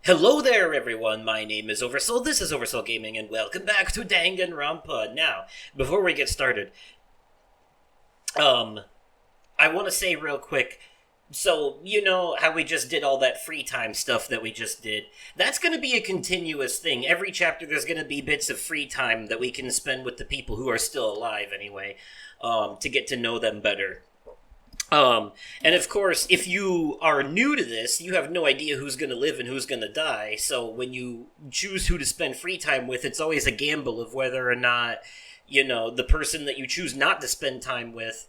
Hello there, everyone. My name is Oversoul. This is Oversoul Gaming, and welcome back to Danganronpa. Now, before we get started, I want to say real quick. So, you know how we just did all that free time stuff that we just did? That's going to be a continuous thing. Every chapter there's going to be bits of free time that we can spend with the people who are still alive anyway, to get to know them better. And of course, if you are new to this, you have no idea who's going to live and who's going to die. So when you choose who to spend free time with, it's always a gamble of whether or not, the person that you choose not to spend time with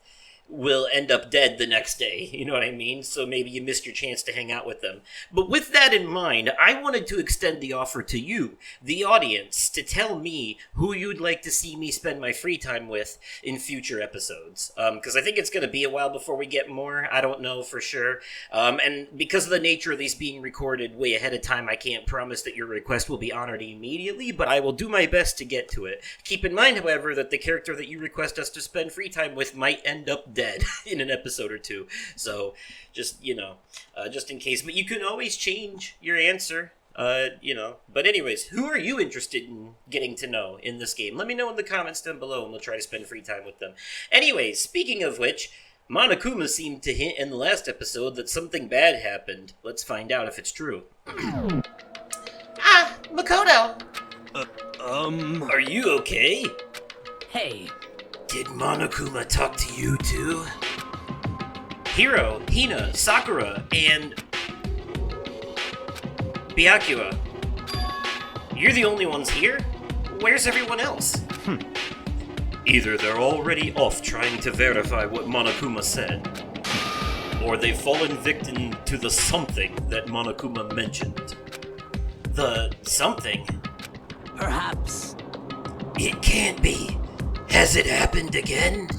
will end up dead the next day. You know what I mean? So maybe you missed your chance to hang out with them. But with that in mind, I wanted to extend the offer to you, the audience, to tell me who you'd like to see me spend my free time with in future episodes. Because I think it's going to be a while before we get more. I don't know for sure. And because of the nature of these being recorded way ahead of time, I can't promise that your request will be honored immediately, but I will do my best to get to it. Keep in mind, however, that the character that you request us to spend free time with might end up dead in an episode or two, so just in case. But you can always change your answer, but anyways, who are you interested in getting to know in this game? Let me know in the comments down below and we'll try to spend free time with them. Anyways, speaking of which, Monokuma seemed to hint in the last episode that something bad happened. Let's find out if it's true. Makoto! Are you okay? Hey. Did Monokuma talk to you too? Hiro, Hina, Sakura, and Byakuya. You're the only ones here? Where's everyone else? Either they're already off trying to verify what Monokuma said, or they've fallen victim to the something that Monokuma mentioned. The something? Perhaps. It can't be. Has it happened again?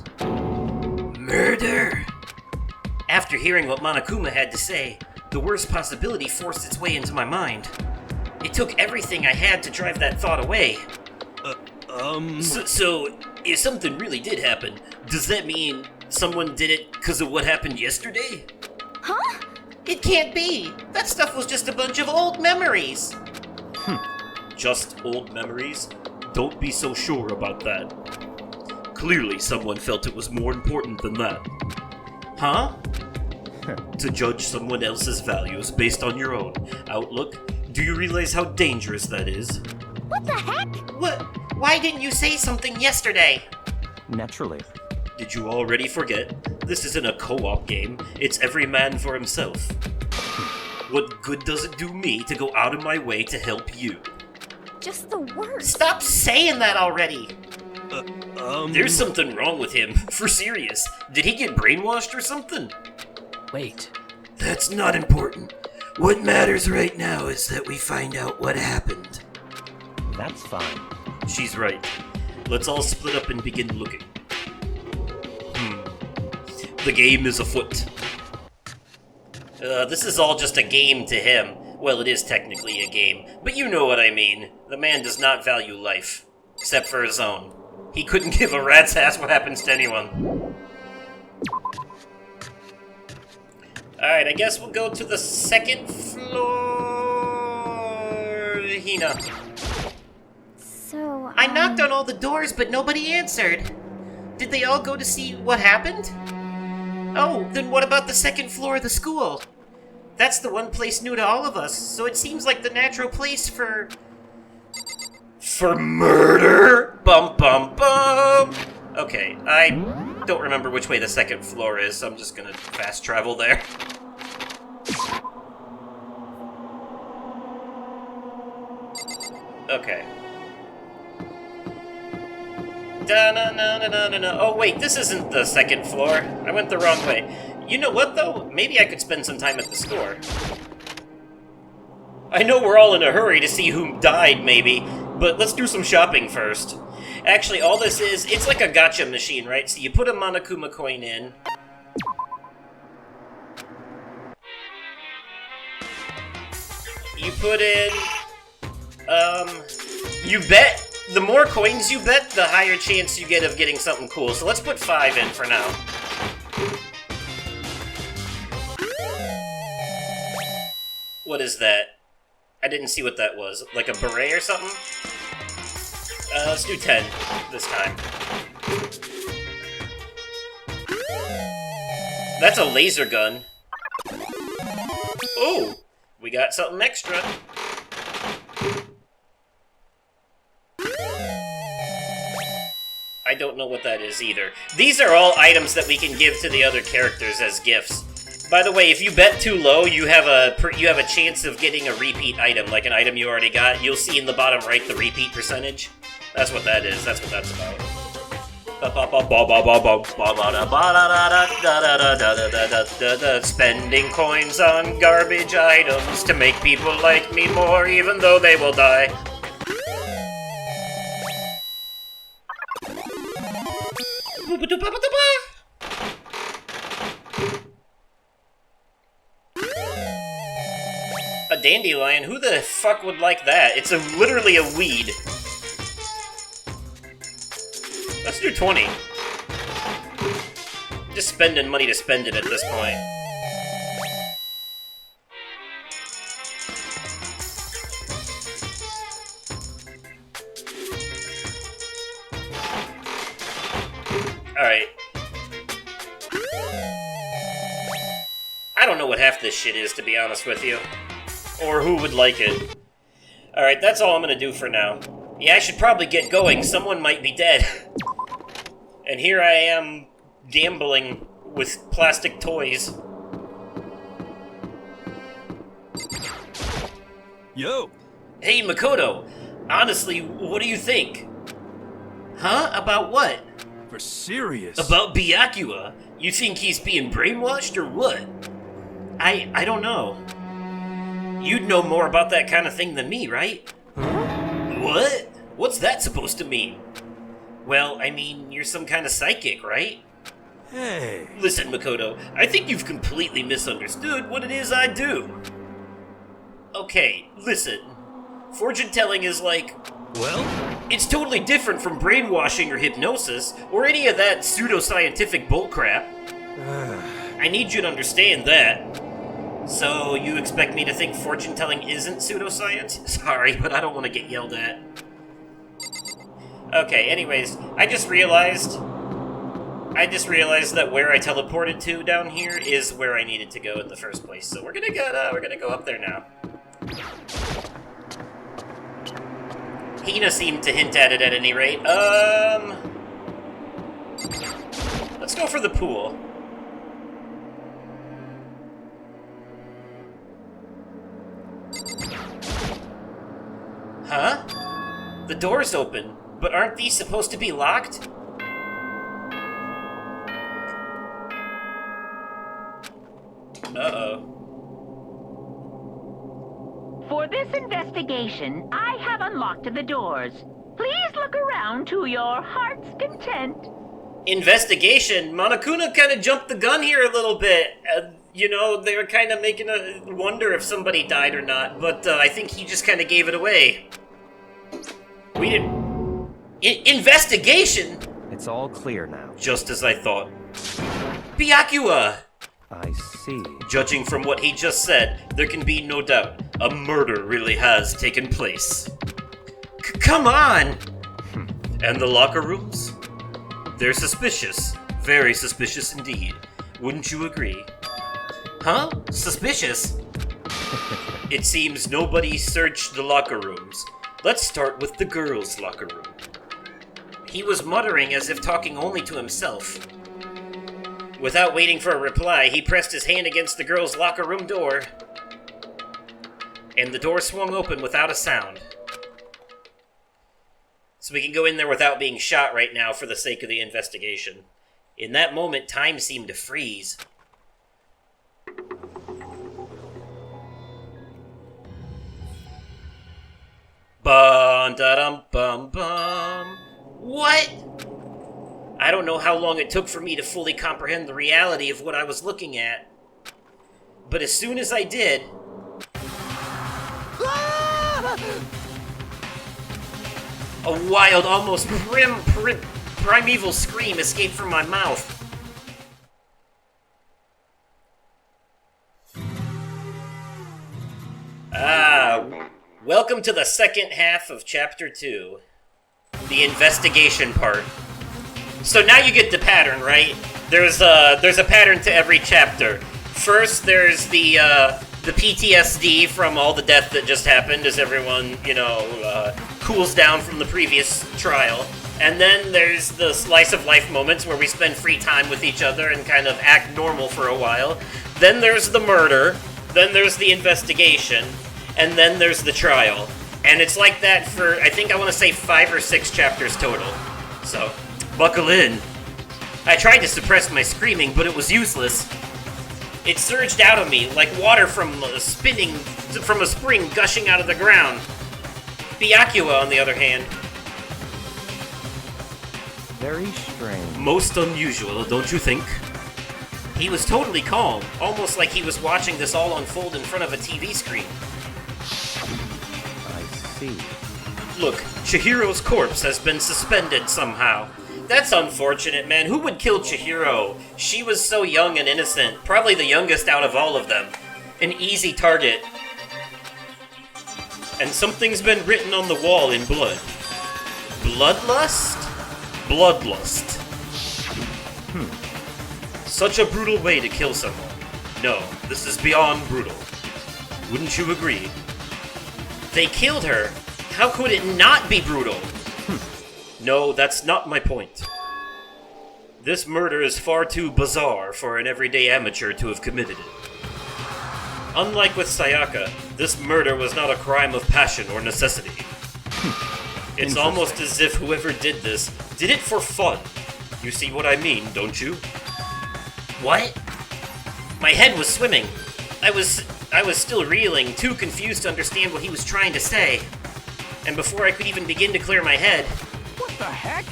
Murder? After hearing what Monokuma had to say, the worst possibility forced its way into my mind. It took everything I had to drive that thought away. So, if something really did happen, does that mean someone did it because of what happened yesterday? Huh? It can't be! That stuff was just a bunch of old memories! Just old memories? Don't be so sure about that. Clearly someone felt it was more important than that. Huh? To judge someone else's values based on your own outlook, do you realize how dangerous that is? What the heck? What? Why didn't you say something yesterday? Naturally. Did you already forget? This isn't a co-op game. It's every man for himself. What good does it do me to go out of my way to help you? Just the worst. Stop saying that already! There's something wrong with him, for serious. Did he get brainwashed or something? Wait. That's not important. What matters right now is that we find out what happened. That's fine. She's right. Let's all split up and begin looking. The game is afoot. This is all just a game to him. Well, it is technically a game, but you know what I mean. The man does not value life, except for his own. He couldn't give a rat's ass what happens to anyone. Alright, I guess we'll go to the second floor. Hina. So, I knocked on all the doors, but nobody answered. Did they all go to see what happened? Oh, then what about the second floor of the school? That's the one place new to all of us, so it seems like the natural place for murder? Bum bum bum! Okay, I don't remember which way the second floor is, so I'm just gonna fast travel there. Okay. Da-na-na-na-na-na. Oh wait, this isn't the second floor. I went the wrong way. You know what though? Maybe I could spend some time at the store. I know we're all in a hurry to see who died, maybe, but let's do some shopping first. Actually, all this is, it's like a gacha machine, right? So you put a Monokuma coin in. You put in, you bet. The more coins you bet, the higher chance you get of getting something cool. So let's put 5 in for now. What is that? I didn't see what that was. Like a beret or something? Let's do 10 this time. That's a laser gun. Oh, we got something extra. I don't know what that is either. These are all items that we can give to the other characters as gifts. By the way, if you bet too low, you have a chance of getting a repeat item, like an item you already got. You'll see in the bottom right the repeat percentage. That's what that is. That's what that's about. Spending coins on garbage items to make people like me more, even though they will die. A dandelion? Who the fuck would like that? It's literally a weed. Let's do 20. Just spending money to spend it at this point. Alright. I don't know what half this shit is, to be honest with you. Or who would like it. Alright, that's all I'm gonna do for now. Yeah, I should probably get going. Someone might be dead. And here I am, gambling with plastic toys. Yo! Hey, Makoto! Honestly, what do you think? Huh? About what? For serious? About Byakuya? You think he's being brainwashed or what? I don't know. You'd know more about that kind of thing than me, right? What? What's that supposed to mean? Well, I mean, you're some kind of psychic, right? Hey! Listen, Makoto, I think you've completely misunderstood what it is I do. Okay, listen. Fortune-telling is like... Well? It's totally different from brainwashing or hypnosis, or any of that pseudoscientific bullcrap. I need you to understand that. So, you expect me to think fortune-telling isn't pseudoscience? Sorry, but I don't want to get yelled at. Okay, anyways, I just realized that where I teleported to down here is where I needed to go in the first place. So we're gonna go up there now. Hina seemed to hint at it at any rate. Let's go for the pool. Huh? The door's open, but aren't these supposed to be locked? Uh-oh. For this investigation, I have unlocked the doors. Please look around to your heart's content. Investigation? Monokuma kind of jumped the gun here a little bit. You know, they were kind of making a wonder if somebody died or not, but I think he just kind of gave it away. We didn't... investigation? It's all clear now. Just as I thought. Byakuya! I see. Judging from what he just said, there can be no doubt. A murder really has taken place. Come on! And the locker rooms? They're suspicious. Very suspicious indeed. Wouldn't you agree? Huh? Suspicious? It seems nobody searched the locker rooms. Let's start with the girls' locker room. He was muttering as if talking only to himself. Without waiting for a reply, he pressed his hand against the girls' locker room door. And the door swung open without a sound. So we can go in there without being shot right now for the sake of the investigation. In that moment, time seemed to freeze. Bum-da-dum-bum-bum. What? I don't know how long it took for me to fully comprehend the reality of what I was looking at. But as soon as I did... a wild, almost primeval scream escaped from my mouth. Ah, Welcome to the second half of Chapter 2. The investigation part. So now you get the pattern, right? There's a pattern to every chapter. First, there's the PTSD from all the death that just happened as everyone, cools down from the previous trial. And then there's the slice of life moments where we spend free time with each other and kind of act normal for a while. Then there's the murder. Then there's the investigation. And then there's the trial. And it's like that for, I think I want to say 5 or 6 chapters total. So, buckle in. I tried to suppress my screaming, but it was useless. It surged out of me like water from a spring gushing out of the ground. Byakuya, on the other hand. Very strange. Most unusual, don't you think? He was totally calm, almost like he was watching this all unfold in front of a TV screen. I see. Look, Chihiro's corpse has been suspended somehow. That's unfortunate, man. Who would kill Chihiro? She was so young and innocent. Probably the youngest out of all of them. An easy target. And something's been written on the wall in blood. Bloodlust? Bloodlust. Such a brutal way to kill someone. No, this is beyond brutal. Wouldn't you agree? They killed her. How could it not be brutal? No, that's not my point. This murder is far too bizarre for an everyday amateur to have committed it. Unlike with Sayaka, this murder was not a crime of passion or necessity. It's almost as if whoever did this did it for fun. You see what I mean, don't you? What? My head was swimming. I was still reeling, too confused to understand what he was trying to say. And before I could even begin to clear my head... What the heck?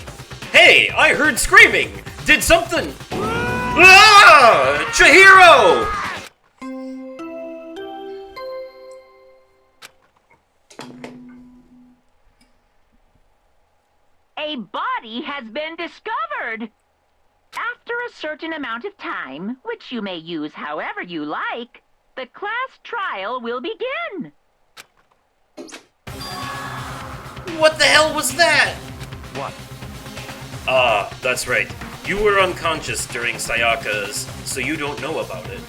Hey, I heard screaming! Did something... Ah! Chihiro! A body has been discovered. After a certain amount of time, which you may use however you like, the class trial will begin. What the hell was that? What? Ah, that's right. You were unconscious during Sayaka's, so you don't know about it.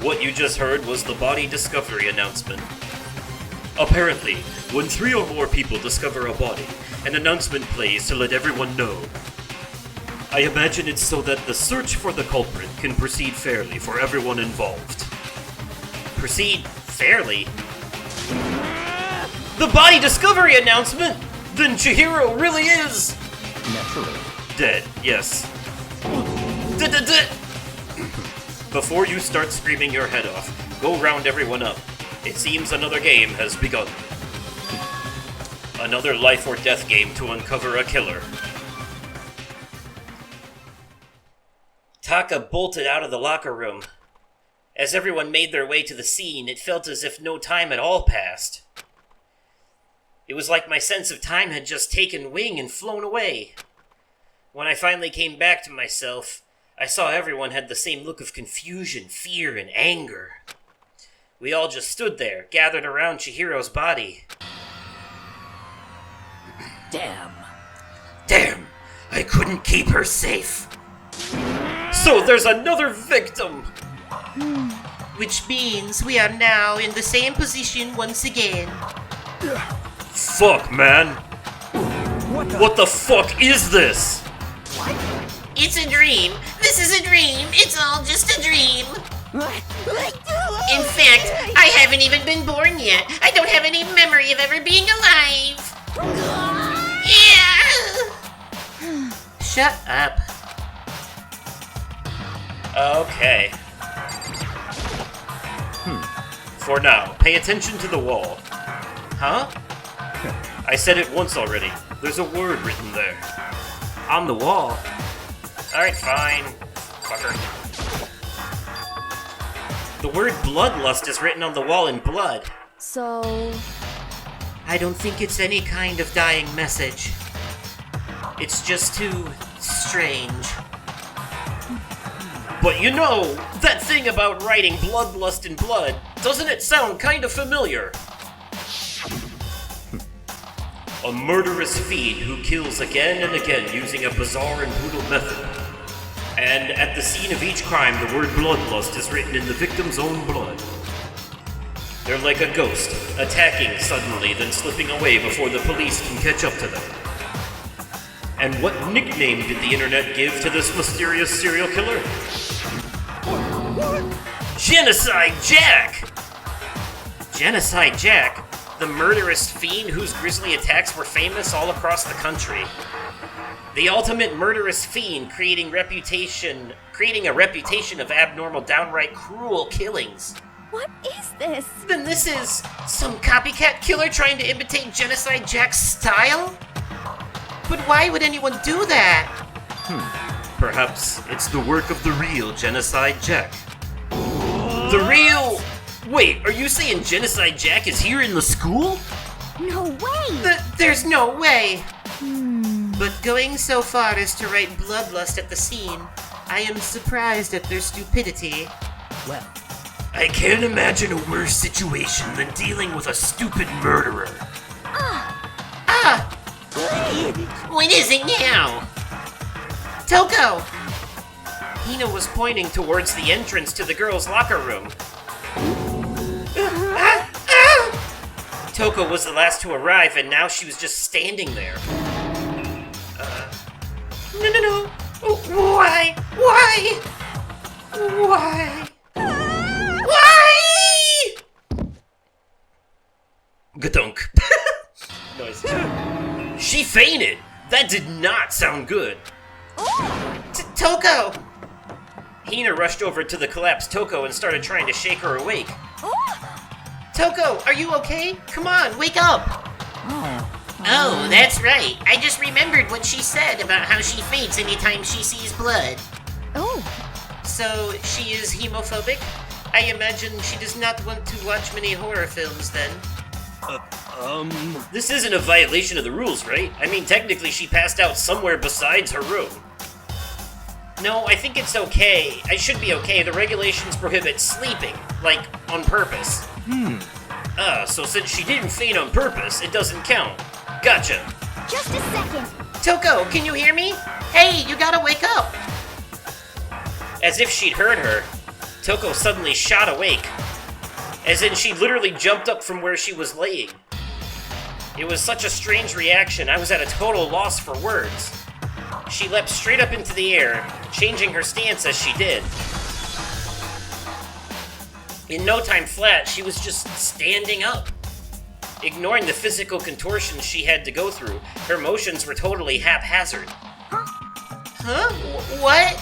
What you just heard was the body discovery announcement. Apparently, when 3 or more people discover a body, an announcement plays to let everyone know. I imagine it's so that the search for the culprit can proceed fairly for everyone involved. Proceed fairly? The body discovery announcement? Then Chihiro really is... Naturally. Dead, yes. Before you start screaming your head off, go round everyone up. It seems another game has begun. Another life or death game to uncover a killer. Taka bolted out of the locker room. As everyone made their way to the scene, it felt as if no time at all passed. It was like my sense of time had just taken wing and flown away. When I finally came back to myself, I saw everyone had the same look of confusion, fear, and anger. We all just stood there, gathered around Chihiro's body. Damn! I couldn't keep her safe. So there's another victim! Which means we are now in the same position once again. Fuck, man! What the fuck is this? It's a dream. This is a dream. It's all just a dream. In fact, I haven't even been born yet. I don't have any memory of ever being alive. Yeah. Shut up. Okay. For now, pay attention to the wall. Huh? I said it once already. There's a word written there. On the wall? Alright, fine. Fucker. The word bloodlust is written on the wall in blood. So... I don't think it's any kind of dying message. It's just too strange. But you know, that thing about writing bloodlust in blood, doesn't it sound kind of familiar? A murderous fiend who kills again and again using a bizarre and brutal method. And at the scene of each crime, the word bloodlust is written in the victim's own blood. They're like a ghost, attacking suddenly, then slipping away before the police can catch up to them. And what nickname did the internet give to this mysterious serial killer? Genocide Jack! Genocide Jack? The murderous fiend whose grisly attacks were famous all across the country. The ultimate murderous fiend creating a reputation of abnormal, downright cruel killings. What is this? Then this is some copycat killer trying to imitate Genocide Jack's style? But why would anyone do that? Perhaps it's the work of the real Genocide Jack. The real... Wait, are you saying Genocide Jack is here in the school? No way! There's no way. But going so far as to write bloodlust at the scene, I am surprised at their stupidity. Well, I can't imagine a worse situation than dealing with a stupid murderer. What is it now? Toko! Hina was pointing towards the entrance to the girls' locker room. Toko was the last to arrive, and now she was just standing there. No. Why? Why? Gadunk. Noise. She fainted! That did not sound good. Toko! Hina rushed over to the collapsed Toko and started trying to shake her awake. Toko, are you okay? Come on, wake up! Oh, that's right. I just remembered what she said about how she faints anytime she sees blood. Oh, So, she is hemophobic? I imagine she does not want to watch many horror films then. This isn't a violation of the rules, right? I mean, technically she passed out somewhere besides her room. No, I think it's okay. I should be okay. The regulations prohibit sleeping, like, on purpose. So since she didn't faint on purpose, it doesn't count. Gotcha. just a second. Toko, can you hear me? Hey, you gotta wake up! As if she'd heard her, Toko suddenly shot awake. As in, she literally jumped up from where she was laying. It was such a strange reaction, I was at a total loss for words. She leapt straight up into the air, changing her stance as she did. In no time flat, she was just standing up. Ignoring the physical contortions she had to go through, her motions were totally haphazard. Huh? What?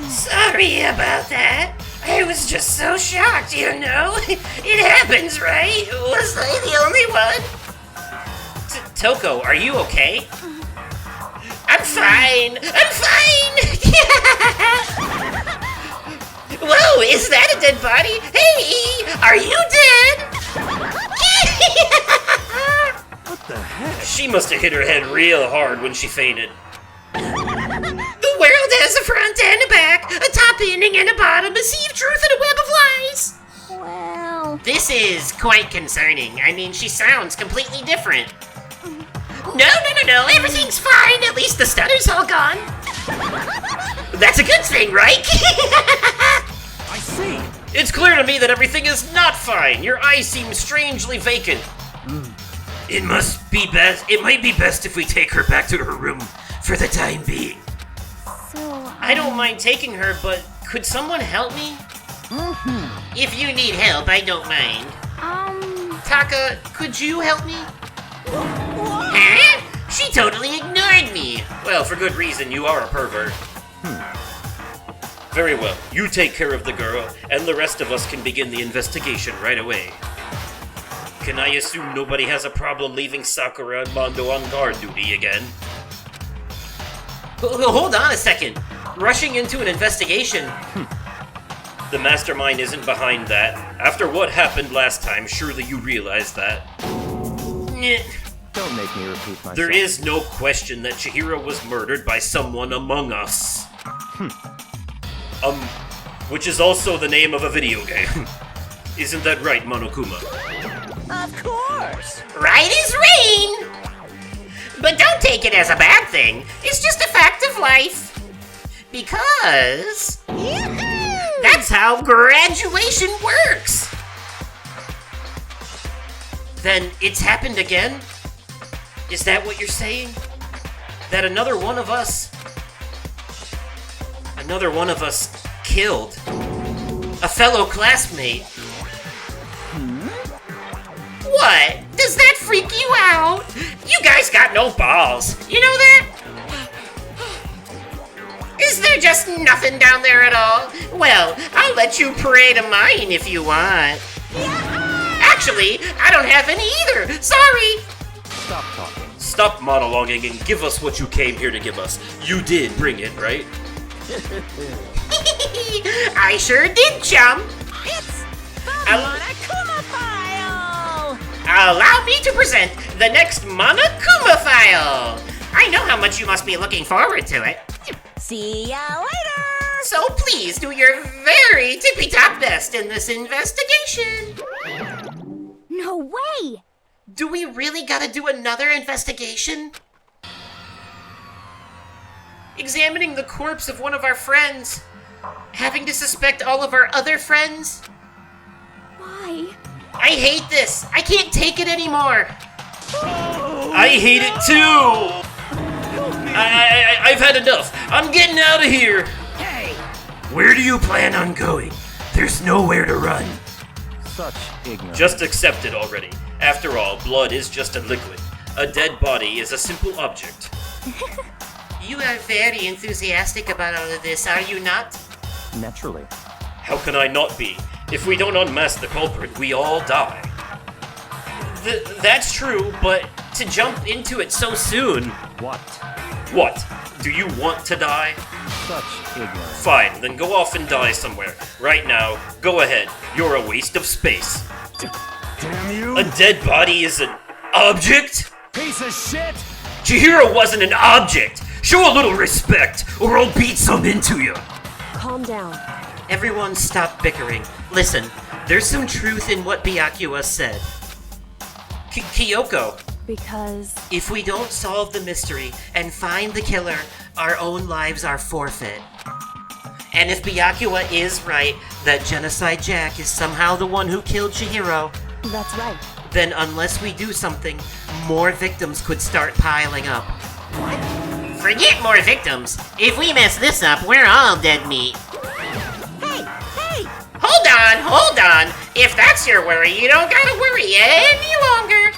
Sorry about that. I was just so shocked, you know? It happens, right? Was I the only one? Toko, are you okay? I'm fine! Whoa, is that a dead body? Hey, are you dead? What the heck? She must have hit her head real hard when she fainted. The world has a front and a back, a top ending and a bottom, a sea of truth and a web of lies. Well, This is quite concerning. I mean, she sounds completely different. No, everything's fine. At least the stutter's all gone. That's a good thing, right? I see. It's clear to me that everything is not fine. Your eyes seem strangely vacant. It might be best if we take her back to her room for the time being. so I don't mind taking her, but could someone help me? If you need help, I don't mind. Taka, could you help me? Huh? She totally ignored me. Well, for good reason, you are a pervert. Very well, you take care of the girl, and the rest of us can begin the investigation right away. Can I assume nobody has a problem leaving Sakura and Mondo on guard duty again? Hold on a second. Rushing into an investigation? The mastermind isn't behind that. After what happened last time, surely you realize that. Don't make me repeat myself. There is no question that Chihiro was murdered by someone among us. Which is also the name of a video game. Isn't that right, Monokuma? Of course! Right is rain! But don't take it as a bad thing. It's just a fact of life. Because that's how graduation works. Then it's happened again? Is that what you're saying? That another one of us killed a fellow classmate? What? Does that freak you out? You guys got no balls. You know that? Is there just nothing down there at all? Well, I'll let you pray to mine if you want. Actually, I don't have any either. Sorry. Stop talking. Stop monologuing and give us what you came here to give us. You did bring it, right? I sure did, chum. It's the I'll- Monokuma file! Allow me to present the next Monokuma file. I know how much you must be looking forward to it. See ya later! So please do your very tippy-top best in this investigation. No way! Do we really gotta do another investigation? Examining the corpse of one of our friends. Having to suspect all of our other friends. Why? I hate this. I can't take it anymore. I hate it too! I've had enough. I'm getting out of here. Hey! Where do you plan on going? There's nowhere to run. Such ignorance. Just accept it already. After all, blood is just a liquid. A dead body is a simple object. You are very enthusiastic about all of this, are you not? Naturally. How can I not be? If we don't unmask the culprit, we all die. That's true, but to jump into it so soon... What? What? Do you want to die? Such ignorance. Fine, then go off and die somewhere. Right now, go ahead. You're a waste of space. Damn you! A dead body is an object? Piece of shit! Chihiro wasn't an object! Show a little respect, or I'll beat some into you! Calm down. Everyone stop bickering. Listen, there's some truth in what Byakuya said. Kyoko, Because... if we don't solve the mystery and find the killer, our own lives are forfeit. And if Byakuya is right, that Genocide Jack is somehow the one who killed Chihiro, That's right. then unless we do something, more victims could start piling up. Forget more victims. If we mess this up, we're all dead meat. Hey! Hey! Hold on. If that's your worry, you don't gotta worry any longer.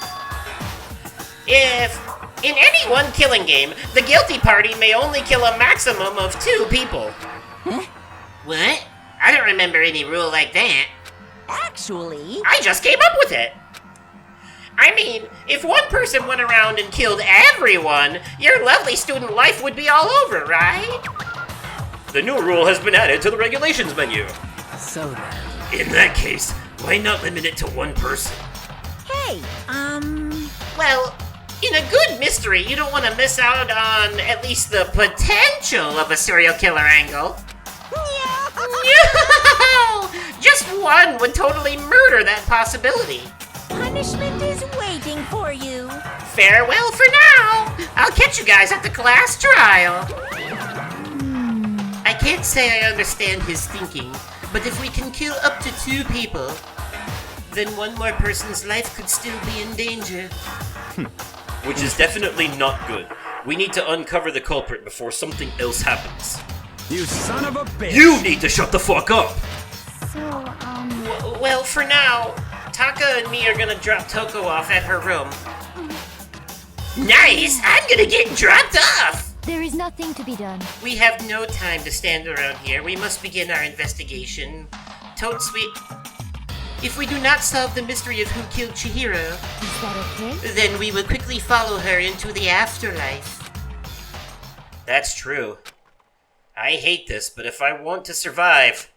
If in any one killing game, the guilty party may only kill a maximum of 2 people. What? I don't remember any rule like that. Actually... I just came up with it. I mean, if one person went around and killed everyone, your lovely student life would be all over, right? The new rule has been added to the regulations menu. So then... In that case, why not limit it to one person? Hey, Well, in a good mystery, you don't want to miss out on at least the potential of a serial killer angle. No! Just one would totally murder that possibility. punishment is waiting for you. Farewell for now. I'll catch you guys at the class trial. I can't say I understand his thinking, but if we can kill up to 2 people, then one more person's life could still be in danger. Which is definitely not good. We need to uncover the culprit before something else happens. You son of a bitch! You need to shut the fuck up! So, Well, for now, Taka and me are gonna drop Toko off at her room. Nice! I'm gonna get dropped off! there is nothing to be done. We have no time to stand around here. We must begin our investigation. Toad Sweet. If we do not solve the mystery of who killed Chihiro, Is that okay? then we will quickly follow her into the afterlife. That's true. I hate this, but if I want to survive,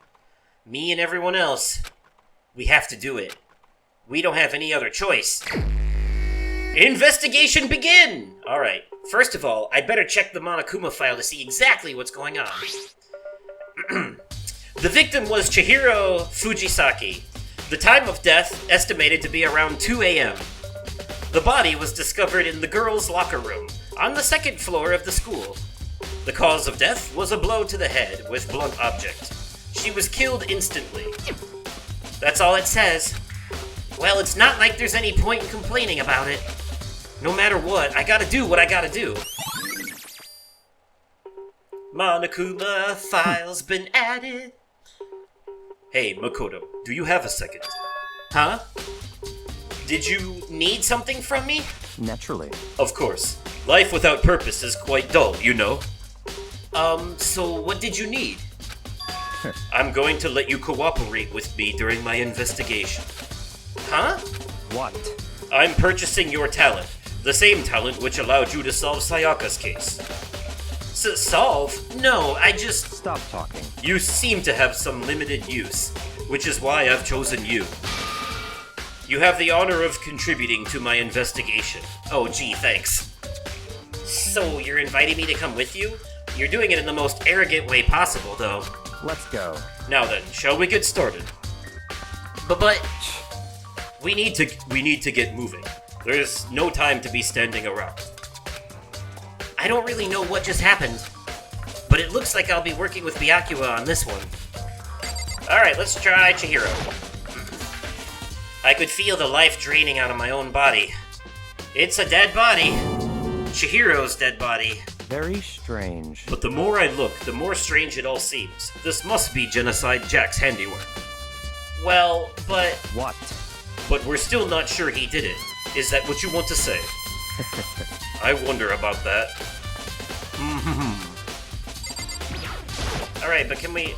me and everyone else, we have to do it. We don't have any other choice. Investigation begin! Alright, first of all, I better check the Monokuma file to see exactly what's going on. The victim was Chihiro Fujisaki. The time of death estimated to be around 2 a.m. The body was discovered in the girls' locker room on the second floor of the school. The cause of death was a blow to the head with blunt object. She was killed instantly. That's all it says. Well, it's not like there's any point in complaining about it. No matter what, I gotta do what I gotta do. Monokuma file's been added. Hey, Makoto, do you have a second? Huh? Did you need something from me? Naturally. Of course. Life without purpose is quite dull, you know. So what did you need? I'm going to let you cooperate with me during my investigation. Huh? What? I'm purchasing your talent. The same talent which allowed you to solve Sayaka's case. Solve? No, I just... Stop talking. You seem to have some limited use, which is why I've chosen you. You have the honor of contributing to my investigation. Oh, gee, thanks. So, you're inviting me to come with you? You're doing it in the most arrogant way possible, though. Let's go. Now then, shall we get started? But... We need to get moving. There's no time to be standing around. I don't really know what just happened, but it looks like I'll be working with Byakuya on this one. Alright, let's try Chihiro. I could feel the life draining out of my own body. It's a dead body. Chihiro's dead body. Very strange. But the more I look, the more strange it all seems. This must be Genocide Jack's handiwork. Well, but... What? But we're still not sure he did it. Is that what you want to say? I wonder about that. Alright, but can we...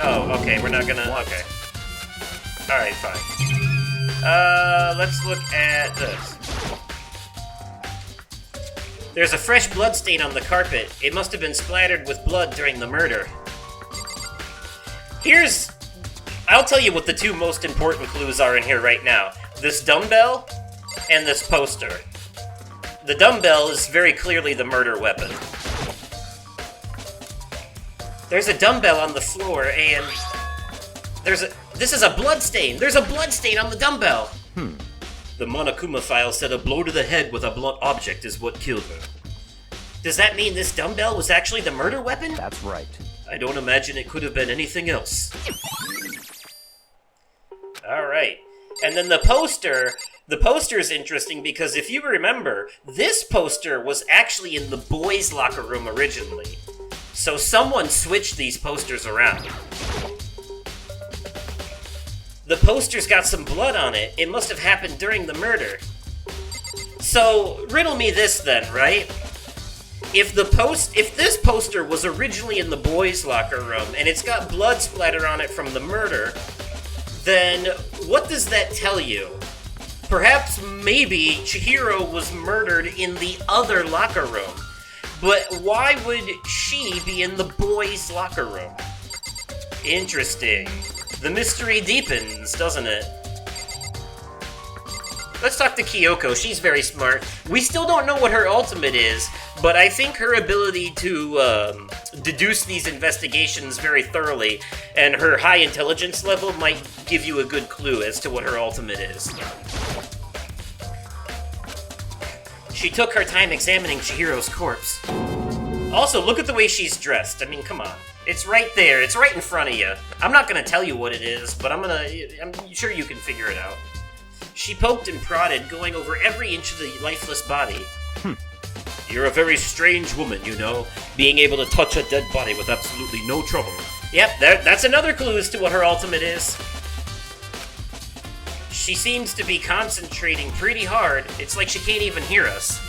Oh, okay, we're not gonna... Okay. Alright, fine. Let's look at this. There's a fresh blood stain on the carpet. It must have been splattered with blood during the murder. I'll tell you what the two most important clues are in here right now. This dumbbell and this poster. The dumbbell is very clearly the murder weapon. There's a dumbbell on the floor, and this is a blood stain. There's a blood stain on the dumbbell. The Monokuma file said a blow to the head with a blunt object is what killed her. Does that mean this dumbbell was actually the murder weapon? That's right. I don't imagine it could have been anything else. Alright. And then the poster's interesting because if you remember, this poster was actually in the boys' locker room originally. So someone switched these posters around. The poster's got some blood on it. It must have happened during the murder. So, riddle me this then, right? If this poster was originally in the boys' locker room and it's got blood splatter on it from the murder, then what does that tell you? Perhaps maybe Chihiro was murdered in the other locker room. But why would she be in the boys' locker room? Interesting. The mystery deepens, doesn't it? Let's talk to Kyoko. She's very smart. We still don't know what her ultimate is, but I think her ability to deduce these investigations very thoroughly and her high intelligence level might give you a good clue as to what her ultimate is. She took her time examining Chihiro's corpse. Also, look at the way she's dressed. I mean, come on. It's right there. It's right in front of you. I'm not gonna tell you what it is, but I'm sure you can figure it out. She poked and prodded, going over every inch of the lifeless body. You're a very strange woman, you know, being able to touch a dead body with absolutely no trouble. Yep, that's another clue as to what her ultimate is. She seems to be concentrating pretty hard. It's like she can't even hear us.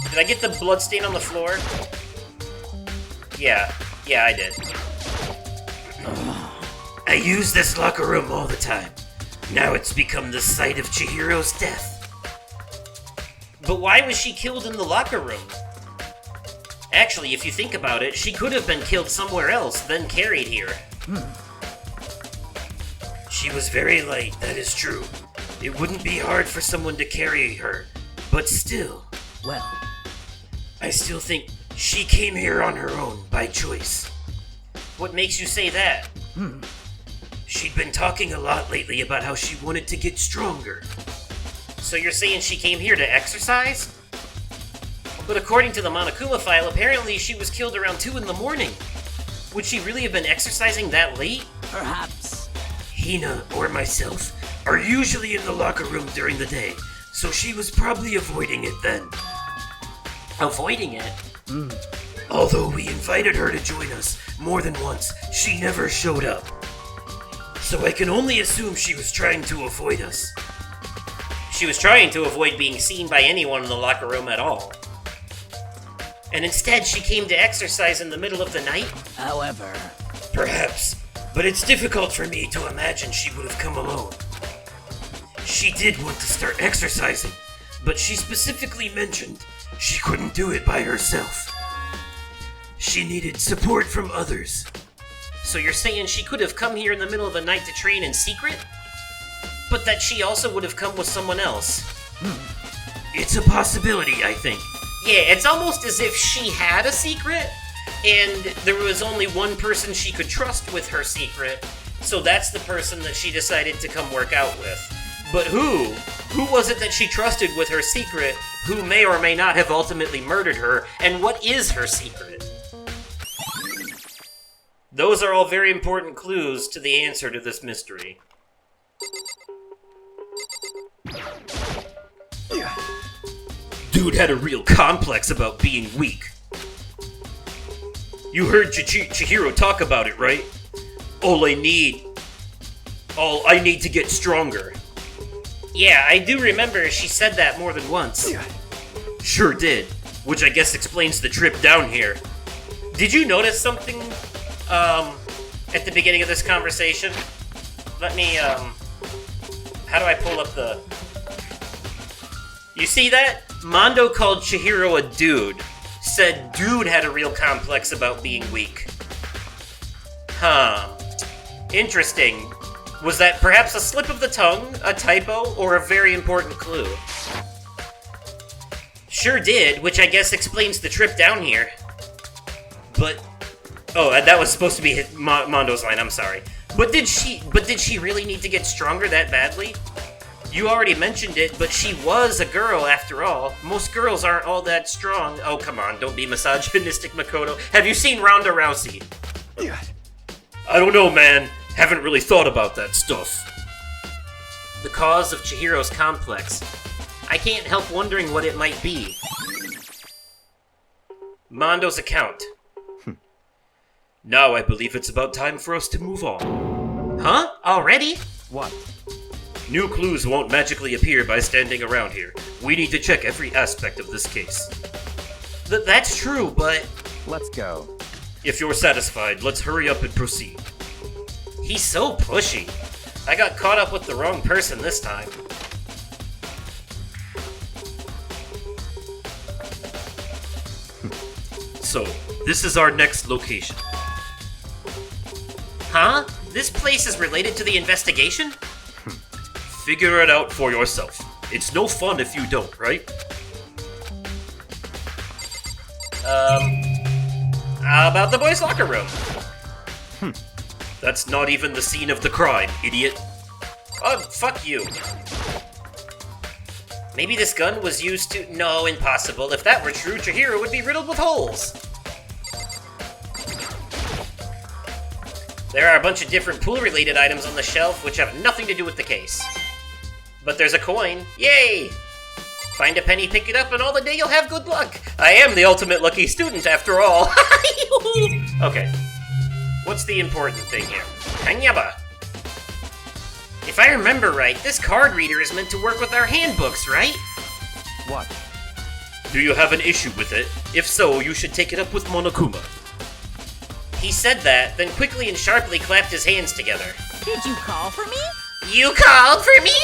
Did I get the bloodstain on the floor? Yeah, I did. I use this locker room all the time. Now it's become the site of Chihiro's death. But why was she killed in the locker room? Actually, if you think about it, she could have been killed somewhere else, then carried here. She was very light, that is true. It wouldn't be hard for someone to carry her, but still. Well, I still think she came here on her own, by choice. What makes you say that? She'd been talking a lot lately about how she wanted to get stronger. So you're saying she came here to exercise? But according to the Monokuma file, apparently she was killed around 2 in the morning. Would she really have been exercising that late? Perhaps. Hina or myself are usually in the locker room during the day, so she was probably avoiding it then. Avoiding it? Although we invited her to join us more than once, she never showed up. So I can only assume she was trying to avoid us. She was trying to avoid being seen by anyone in the locker room at all. And instead, she came to exercise in the middle of the night? However, Perhaps, but it's difficult for me to imagine she would have come alone. She did want to start exercising, but she specifically mentioned she couldn't do it by herself. She needed support from others. So you're saying she could have come here in the middle of the night to train in secret? But that she also would have come with someone else? It's a possibility, I think. Yeah, it's almost as if she had a secret, and there was only one person she could trust with her secret, so that's the person that she decided to come work out with. But who? Who was it that she trusted with her secret, who may or may not have ultimately murdered her, and what is her secret? Those are all very important clues to the answer to this mystery. Dude had a real complex about being weak. You heard Chihiro talk about it, right? All I need to get stronger. Yeah, I do remember she said that more than once. Sure did, which I guess explains the trip down here. Did you notice something, at the beginning of this conversation? Let me, how do I pull up the... You see that? Mondo called Chihiro a dude. Said dude had a real complex about being weak. Huh. Interesting. Was that perhaps a slip of the tongue, a typo, or a very important clue? Sure did, which I guess explains the trip down here. But... Oh, that was supposed to be Mondo's line, I'm sorry. But did she really need to get stronger that badly? You already mentioned it, but she was a girl after all. Most girls aren't all that strong. Oh, come on, don't be misogynistic, Makoto. Have you seen Ronda Rousey? I don't know, man. Haven't really thought about that stuff. The cause of Chihiro's complex. I can't help wondering what it might be. Mondo's account. Now I believe it's about time for us to move on. Huh? Already? What? New clues won't magically appear by standing around here. We need to check every aspect of this case. That's true, but... Let's go. If you're satisfied, let's hurry up and proceed. He's so pushy. I got caught up with the wrong person this time. So, this is our next location. Huh? This place is related to the investigation? Figure it out for yourself. It's no fun if you don't, right? How about the boys' locker room? That's not even the scene of the crime, idiot. Oh, fuck you. Maybe this gun was used to... No, impossible. If that were true, Chihiro would be riddled with holes. There are a bunch of different pool-related items on the shelf which have nothing to do with the case. But there's a coin. Yay! Find a penny, pick it up, and all the day you'll have good luck. I am the ultimate lucky student, after all. Okay. What's the important thing here? Kanyaba. If I remember right, this card reader is meant to work with our handbooks, right? What? Do you have an issue with it? If so, you should take it up with Monokuma. He said that, then quickly and sharply clapped his hands together. Did you call for me? You called for me?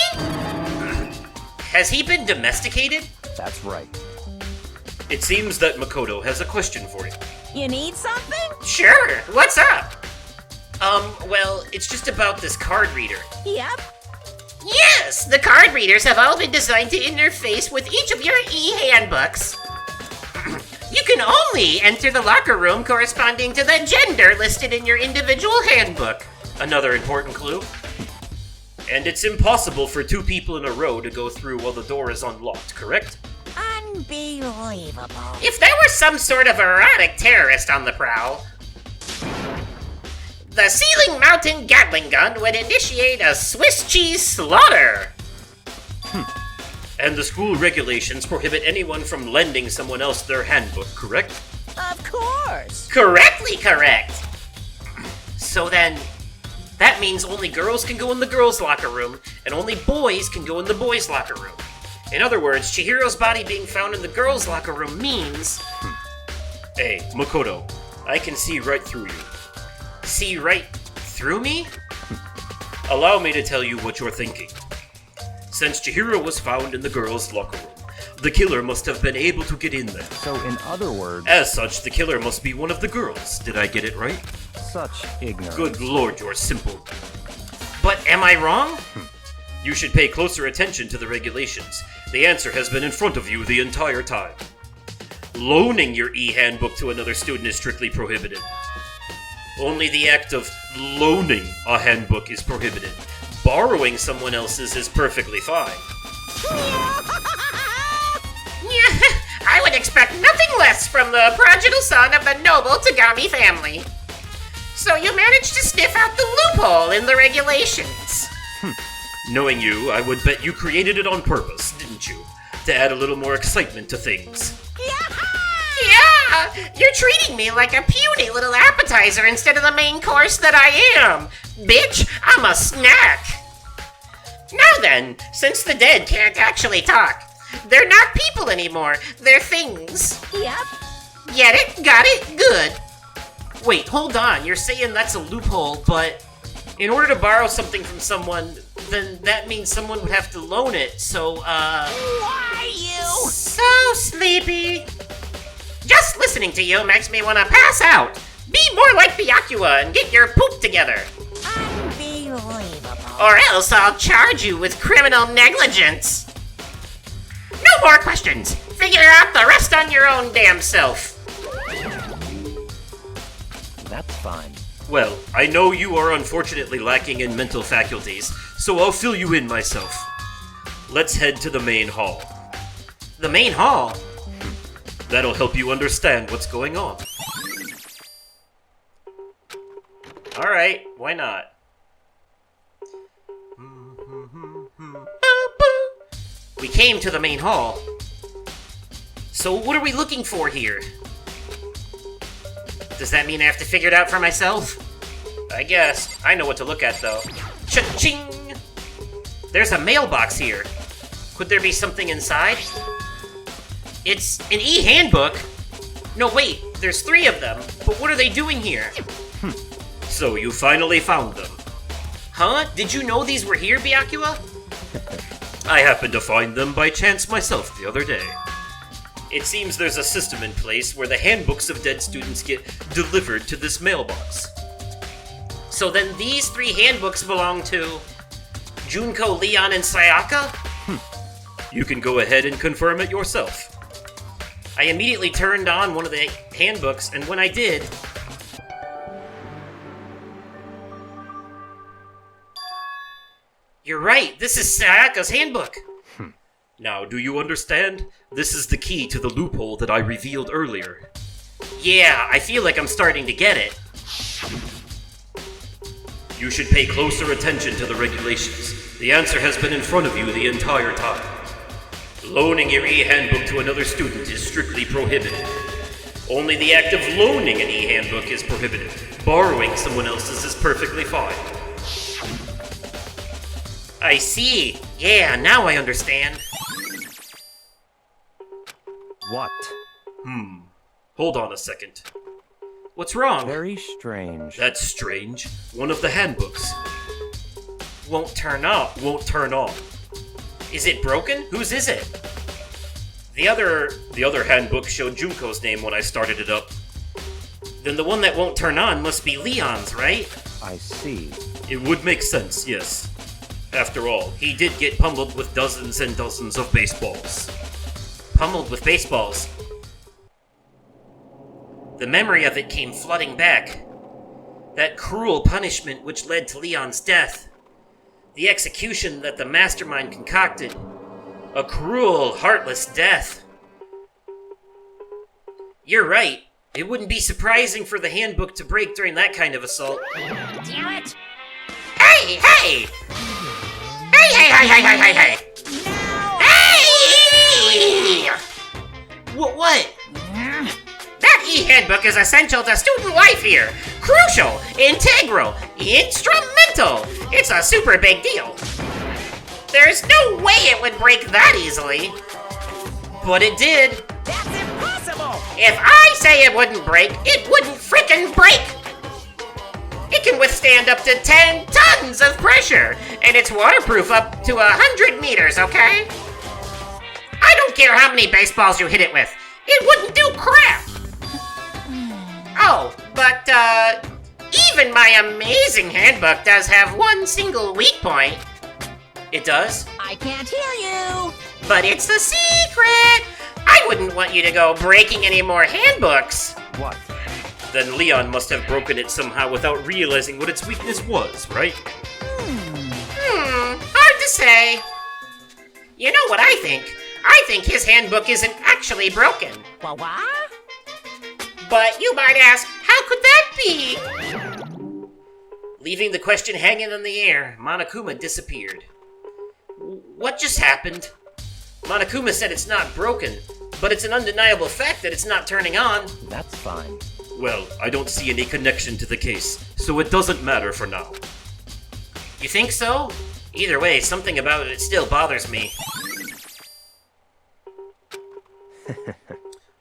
Has he been domesticated? That's right. It seems that Makoto has a question for you. You need something? Sure, what's up? Well, it's just about this card reader. Yep. Yes, the card readers have all been designed to interface with each of your e-handbooks. You can only enter the locker room corresponding to the gender listed in your individual handbook. Another important clue. And it's impossible for two people in a row to go through while the door is unlocked, correct? Unbelievable. If there were some sort of erotic terrorist on the prowl, the ceiling-mounted Gatling gun would initiate a Swiss cheese slaughter. And the school regulations prohibit anyone from lending someone else their handbook, correct? Of course. Correctly correct. So then, that means only girls can go in the girls' locker room, and only boys can go in the boys' locker room. In other words, Chihiro's body being found in the girls' locker room means... Hey, Makoto, I can see right through you. See right through me? Allow me to tell you what you're thinking. Since Chihiro was found in the girls' locker room, the killer must have been able to get in there. So, in other words, As such, the killer must be one of the girls. Did I get it right? such ignorance. Good lord, you're simple. But am I wrong? You should pay closer attention to the regulations. The answer has been in front of you the entire time. Loaning your e-handbook to another student is strictly prohibited. Only the act of loaning a handbook is prohibited. Borrowing someone else's is perfectly fine. I would expect nothing less from the prodigal son of the noble Tagami family. So you managed to sniff out the loophole in the regulations. Knowing you, I would bet you created it on purpose, didn't you? To add a little more excitement to things. Yeah, you're treating me like a puny little appetizer instead of the main course that I am. Bitch, I'm a snack. Now then, since the dead can't actually talk, they're not people anymore, they're things. Yep. Get it? Got it? Good. Wait, hold on, you're saying that's a loophole, but in order to borrow something from someone, then that means someone would have to loan it, so, Why you? So sleepy. Just listening to you makes me want to pass out. Be more like Byakuya and get your poop together. Unbelievable. Or else I'll charge you with criminal negligence. No more questions. Figure out the rest on your own damn self. That's fine. Well, I know you are unfortunately lacking in mental faculties, so I'll fill you in myself. Let's head to the main hall. The main hall? That'll help you understand what's going on. Alright, why not? We came to the main hall. So what are we looking for here? Does that mean I have to figure it out for myself? I guess. I know what to look at, though. Cha-ching! There's a mailbox here. Could there be something inside? It's an e-handbook. No, wait, there's 3 of them. But what are they doing here? So you finally found them. Huh? Did you know these were here, Byakuya? I happened to find them by chance myself the other day. It seems there's a system in place where the handbooks of dead students get delivered to this mailbox. So then these 3 handbooks belong to Junko, Leon, and Sayaka? You can go ahead and confirm it yourself. I immediately turned on one of the handbooks, and when I did... You're right, this is Sayaka's handbook. Now, do you understand? This is the key to the loophole that I revealed earlier. Yeah, I feel like I'm starting to get it. You should pay closer attention to the regulations. The answer has been in front of you the entire time. Loaning your e-handbook to another student is strictly prohibited. Only the act of loaning an e-handbook is prohibited. Borrowing someone else's is perfectly fine. I see. Yeah, now I understand. What? Hold on a second. What's wrong? Very strange. That's strange. One of the handbooks Won't turn on. won't turn on. Is it broken? Whose is it? The other handbook showed Junko's name when I started it up. Then the one that won't turn on must be Leon's, right? I see. It would make sense, yes. After all, he did get pummeled with dozens and dozens of baseballs. Pummeled with baseballs. The memory of it came flooding back. That cruel punishment which led to Leon's death. The execution that the mastermind concocted. A cruel, heartless death. You're right. It wouldn't be surprising for the handbook to break during that kind of assault. Damn it! Hey, hey! Hey, hey, hey, hey, hey, hey, hey! Hey! What? That e-handbook is essential to student life here. Crucial, integral, instrumental. It's a super big deal. There's no way it would break that easily. But it did. That's impossible! If I say it wouldn't break, it wouldn't frickin' break. It can withstand up to 10 tons of pressure, and it's waterproof up to 100 meters, okay? I don't care how many baseballs you hit it with. It wouldn't do crap. Oh, but, even my amazing handbook does have one single weak point. It does? I can't hear you! But it's a secret! I wouldn't want you to go breaking any more handbooks. What? Then Leon must have broken it somehow without realizing what its weakness was, right? Hard to say. You know what I think? I think his handbook isn't actually broken. What? But you might ask, how could that be? Leaving the question hanging in the air, Monokuma disappeared. What just happened? Monokuma said it's not broken, but it's an undeniable fact that it's not turning on. That's fine. Well, I don't see any connection to the case, so it doesn't matter for now. You think so? Either way, something about it still bothers me.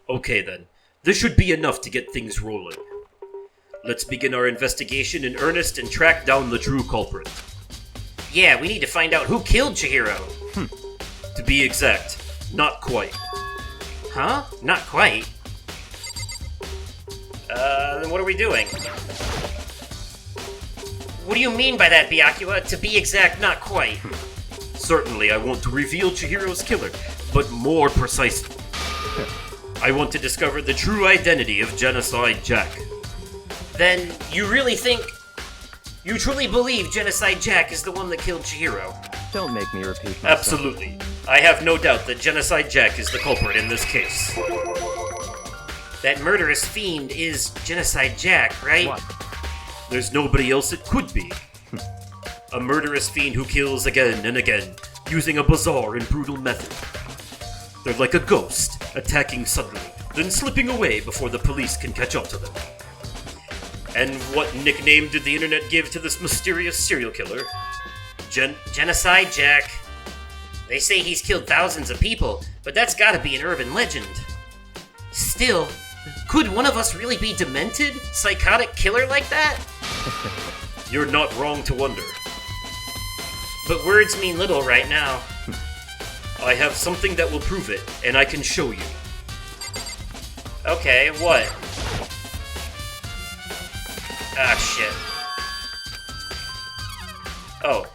Okay then, this should be enough to get things rolling. Let's begin our investigation in earnest and track down the true culprit. Yeah, we need to find out who killed Chihiro. To be exact, not quite. Huh? Not quite. Then what are we doing? What do you mean by that, Byakuya? To be exact, not quite. Certainly I want to reveal Chihiro's killer, but more precisely. I want to discover the true identity of Genocide Jack. Then you really think... You truly believe Genocide Jack is the one that killed Chihiro? Don't make me repeat myself. Absolutely. I have no doubt that Genocide Jack is the culprit in this case. That murderous fiend is Genocide Jack, right? What? There's nobody else it could be. A murderous fiend who kills again and again, using a bizarre and brutal method. They're like a ghost, attacking suddenly, then slipping away before the police can catch up to them. And what nickname did the internet give to this mysterious serial killer? Genocide Jack. They say he's killed thousands of people, but that's gotta be an urban legend. Still, could one of us really be demented? Psychotic killer like that? You're not wrong to wonder. But words mean little right now. I have something that will prove it, and I can show you. Okay, what? Ah, shit. Oh.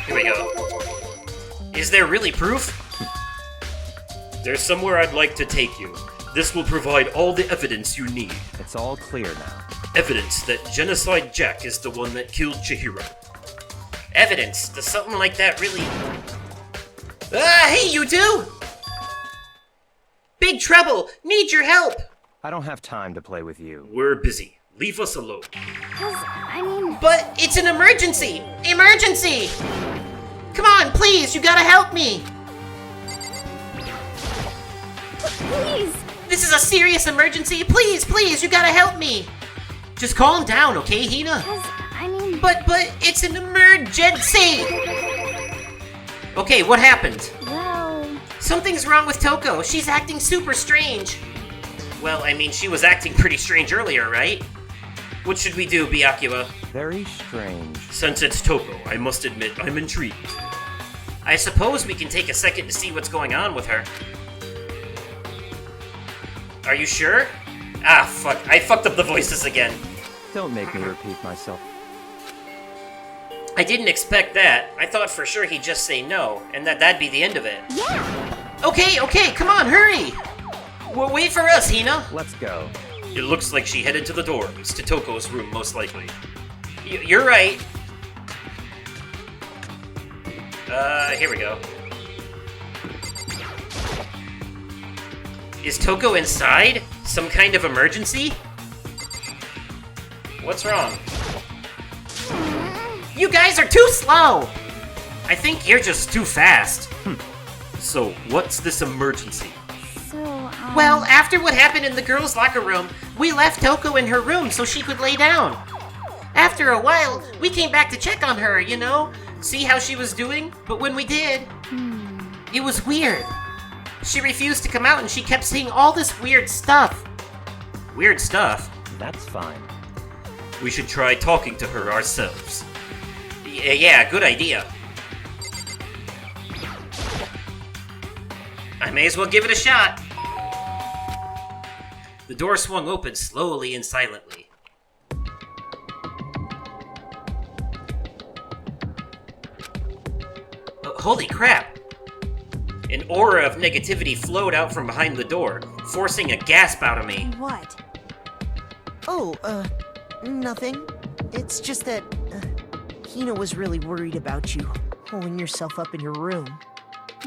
Here we go. Is there really proof? There's somewhere I'd like to take you. This will provide all the evidence you need. It's all clear now. Evidence that Genocide Jack is the one that killed Chihiro. Evidence? Does something like that really... hey, you two! Big trouble! Need your help! I don't have time to play with you. We're busy. Leave us alone. But it's an emergency! Emergency! Come on, please, you gotta help me! Please! This is a serious emergency! Please, please, you gotta help me! Just calm down, okay, Hina? But it's an emergency! Okay, what happened? Well... Something's wrong with Toko. She's acting super strange. Well, I mean, she was acting pretty strange earlier, right? What should we do, Byakuya? Very strange. Since it's Toko, I must admit I'm intrigued. I suppose we can take a second to see what's going on with her. Are you sure? Ah, fuck. I fucked up the voices again. Don't make me repeat myself. I didn't expect that. I thought for sure he'd just say no, and that'd be the end of it. Yeah! Okay, come on, hurry! Well, wait for us, Hina. Let's go. It looks like she headed to the door. It's to Toko's room, most likely. You're right. Here we go. Is Toko inside? Some kind of emergency? What's wrong? You guys are too slow! I think you're just too fast. So, what's this emergency? So, Well, after what happened in the girls' locker room, we left Toko in her room so she could lay down. After a while, we came back to check on her, you know, see how she was doing. But when we did, it was weird. She refused to come out and she kept saying all this weird stuff. Weird stuff. That's fine. We should try talking to her ourselves. Yeah, good idea. I may as well give it a shot. The door swung open slowly and silently. Holy crap! An aura of negativity flowed out from behind the door, forcing a gasp out of me. what? Oh, nothing. It's just that, Hina was really worried about you, holding yourself up in your room.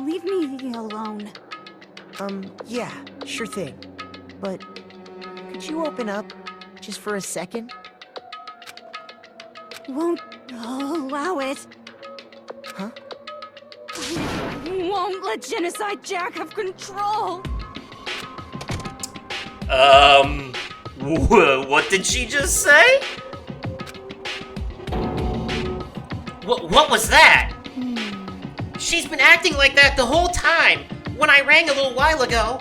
Leave me alone. Yeah, sure thing. But, could you open up, just for a second? Won't allow it. Huh? Won't let Genocide Jack have control. What did she just say? What was that? She's been acting like that the whole time. When I rang a little while ago.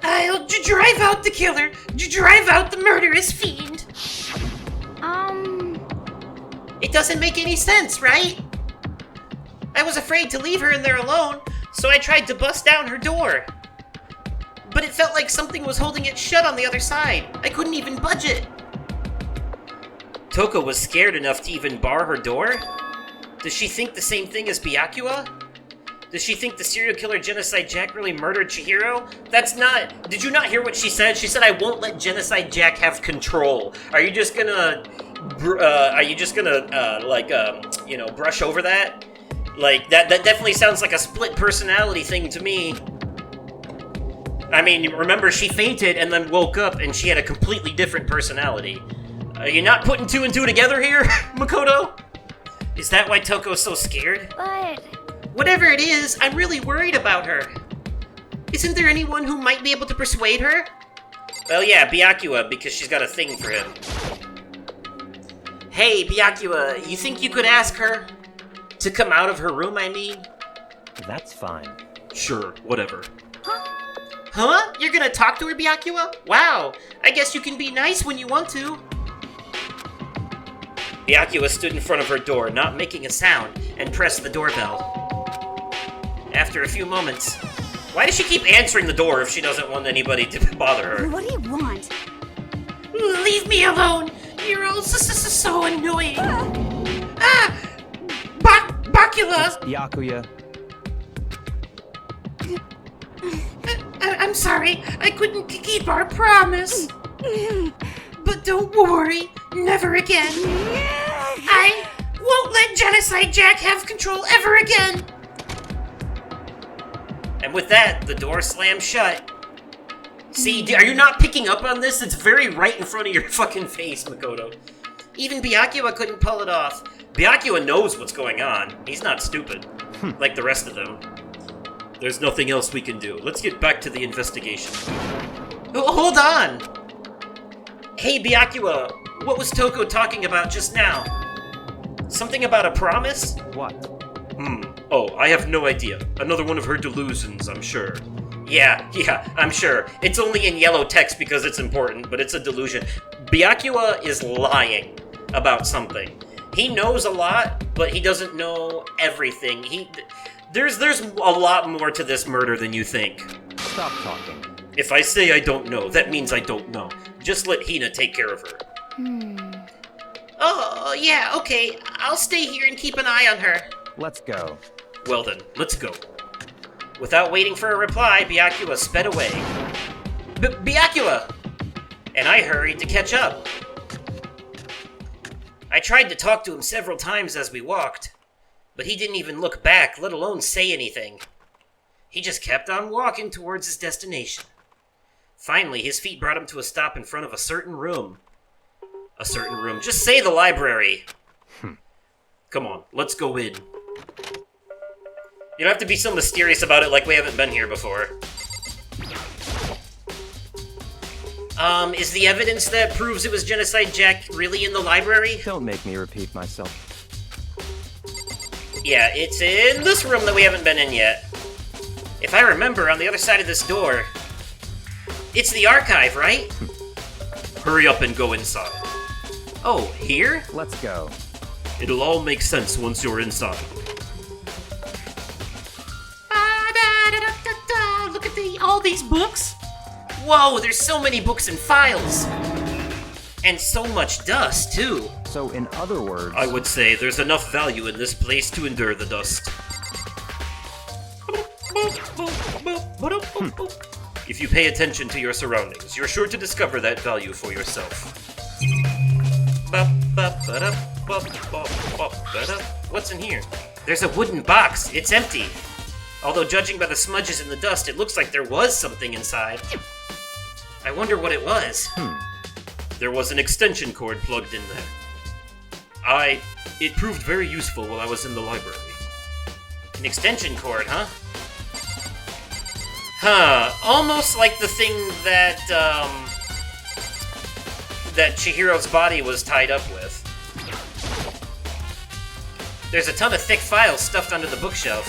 I'll drive out the killer. Drive out the murderous fiend. It doesn't make any sense, right? I was afraid to leave her in there alone, so I tried to bust down her door. But it felt like something was holding it shut on the other side. I couldn't even budge it. Toko was scared enough to even bar her door? Does she think the same thing as Byakuya? Does she think the serial killer Genocide Jack really murdered Chihiro? That's not... Did you not hear what she said? She said, I won't let Genocide Jack have control. Are you just gonna... brush over that? Like, that definitely sounds like a split personality thing to me. I mean, remember, she fainted and then woke up and she had a completely different personality. Are you not putting two and two together here, Makoto? Is that why Toko's so scared? But Whatever it is, I'm really worried about her. Isn't there anyone who might be able to persuade her? Well, yeah, Byakuya, because she's got a thing for him. Hey, Byakuya, you think you could ask her to come out of her room, I mean? That's fine. Sure, whatever. Huh? You're gonna talk to her, Byakuya? Wow, I guess you can be nice when you want to. Byakuya stood in front of her door, not making a sound, and pressed the doorbell. After a few moments... Why does she keep answering the door if she doesn't want anybody to bother her? what do you want? Leave me alone. You're all so annoying. Bakula! Byakuya. I'm sorry. I couldn't keep our promise. But don't worry. Never again. I won't let Genocide Jack have control ever again. And with that, the door slammed shut. See, are you not picking up on this? It's very right in front of your fucking face, Makoto. Even Byakuya couldn't pull it off. Byakuya knows what's going on. He's not stupid, like the rest of them. There's nothing else we can do. Let's get back to the investigation. Oh, hold on. Hey, Byakuya, what was Toko talking about just now? Something about a promise? What? Oh, I have no idea. Another one of her delusions, I'm sure. Yeah, I'm sure. It's only in yellow text because it's important, but it's a delusion. Byakuya is lying about something. He knows a lot, but he doesn't know everything. There's a lot more to this murder than you think. Stop talking. If I say I don't know, that means I don't know. Just let Hina take care of her. Oh, yeah, okay. I'll stay here and keep an eye on her. Let's go. Well then, let's go. Without waiting for a reply, Byakuya sped away. Byakuya! And I hurried to catch up. I tried to talk to him several times as we walked, but he didn't even look back, let alone say anything. He just kept on walking towards his destination. Finally, his feet brought him to a stop in front of a certain room. A certain room. Just say the library. Come on, let's go in. You don't have to be so mysterious about it like we haven't been here before. Is the evidence that proves it was Genocide Jack really in the library? Don't make me repeat myself. Yeah, it's in this room that we haven't been in yet. If I remember, on the other side of this door, it's the archive, right? Hurry up and go inside. Oh, here? Let's go. It'll all make sense once you're inside. Look at all these books. Whoa, there's so many books and files. And so much dust, too. So, in other words... I would say there's enough value in this place to endure the dust. If you pay attention to your surroundings, you're sure to discover that value for yourself. What's in here? There's a wooden box. It's empty. Although judging by the smudges in the dust, it looks like there was something inside. I wonder what it was. There was an extension cord plugged in there. It proved very useful while I was in the library. An extension cord, huh? Huh, almost like the thing that, that Chihiro's body was tied up with. There's a ton of thick files stuffed under the bookshelf.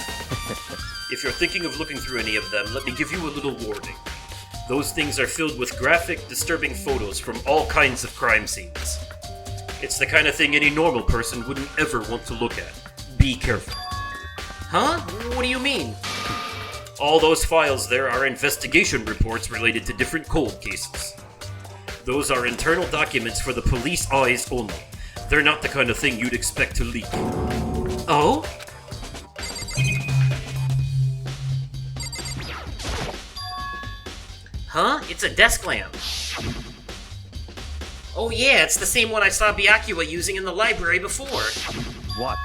If you're thinking of looking through any of them, let me give you a little warning. Those things are filled with graphic, disturbing photos from all kinds of crime scenes. It's the kind of thing any normal person wouldn't ever want to look at. Be careful. Huh? What do you mean? All those files there are investigation reports related to different cold cases. Those are internal documents for the police eyes only. They're not the kind of thing you'd expect to leak. Oh? Huh? It's a desk lamp. Oh yeah, it's the same one I saw Byakuya using in the library before. What?